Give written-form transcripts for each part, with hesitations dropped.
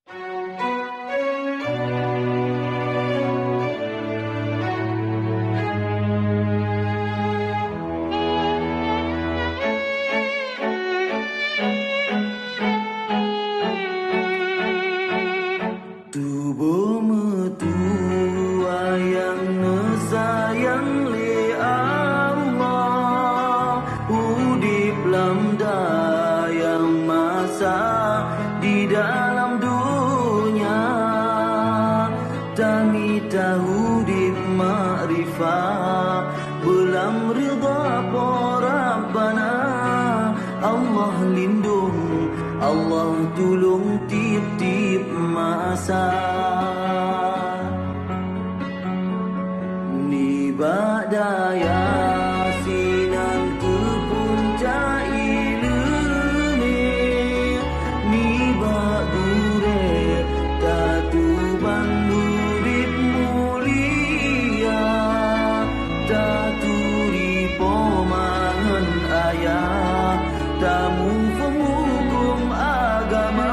Tubuh metua yang sayang li Allah, udip lam dayang masa di dalam dunia, tami tahu di makrifah belam ridha Rabbana. Allah lindung, Allah tolong tiap-tiap masa. Ni badaya sinan ke puncak ilmu, ni bagure tatu bandurip mulia, tatu di pomangan ayah, tamu penghukum agama,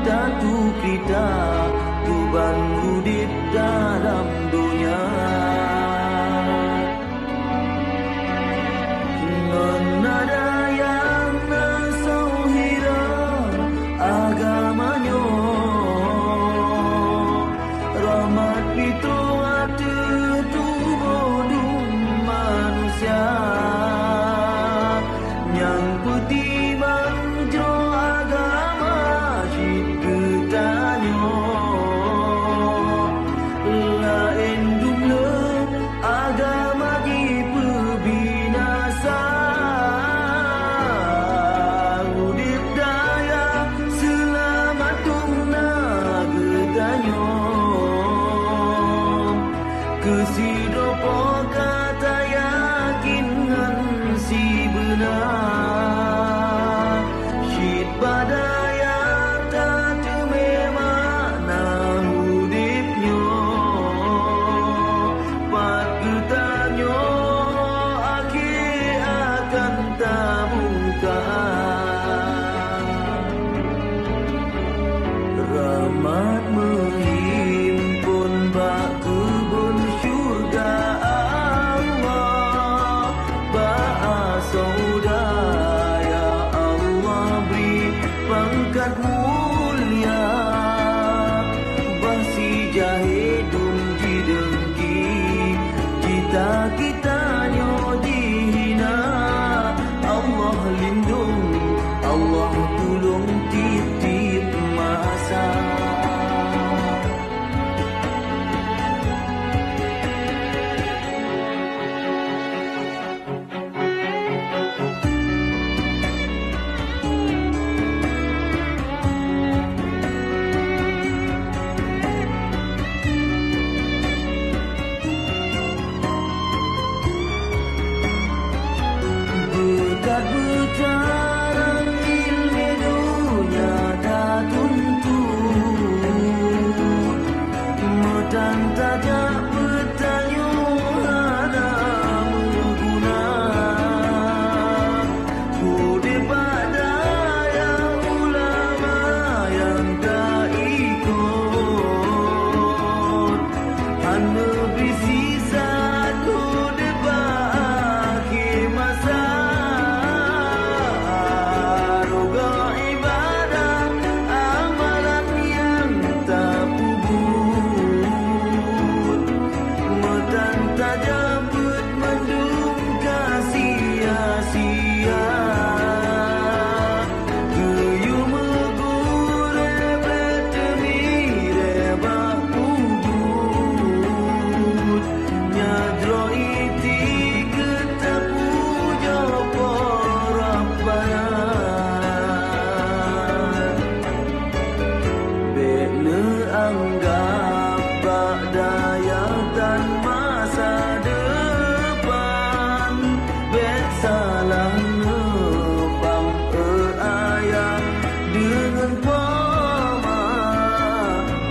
tatu kita tuban hudip dalam dunia. Nada yang nasauhira agamanya, rahmat itu ada tubuh manusia, yang putih manjro agama syidgetanya, lain dumle agama di pebinasa, udip daya selamat tungna gedanya, kesidopo kata yakinan si benar, syid badaya tak memana hudipnya, pat getanya akhir akan tabukan. Rahmat menghimpun bak kebun syurga Allah, bak saudara Allah beri pangkat mulia, basi jahidum jidengki, kita-kitanya dihina. Allah lindung, Allah tolong tiap-tiap masa. Berkat bercarang ilmu dunia tak tuntut, medan tajak bertanya ada berguna, kudip badaya ulama yang tak ikut, hanya berisi satu debat akhir masa. Roga ibadah amalan yang tak puput, medan tajam mendung sia-sia, geyu megure bertemire bak puput, nyadro iti ketapu jopo Rabbana. Bena anggap badaya dan masa depan, bet salah nepang ayah dengan poma,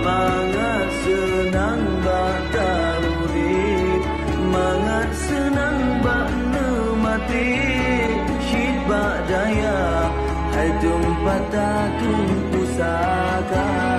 mangat senang bak tarudip, mangat senang bak nemati, syid bak daya hai jumpa tak tumpu rasakan.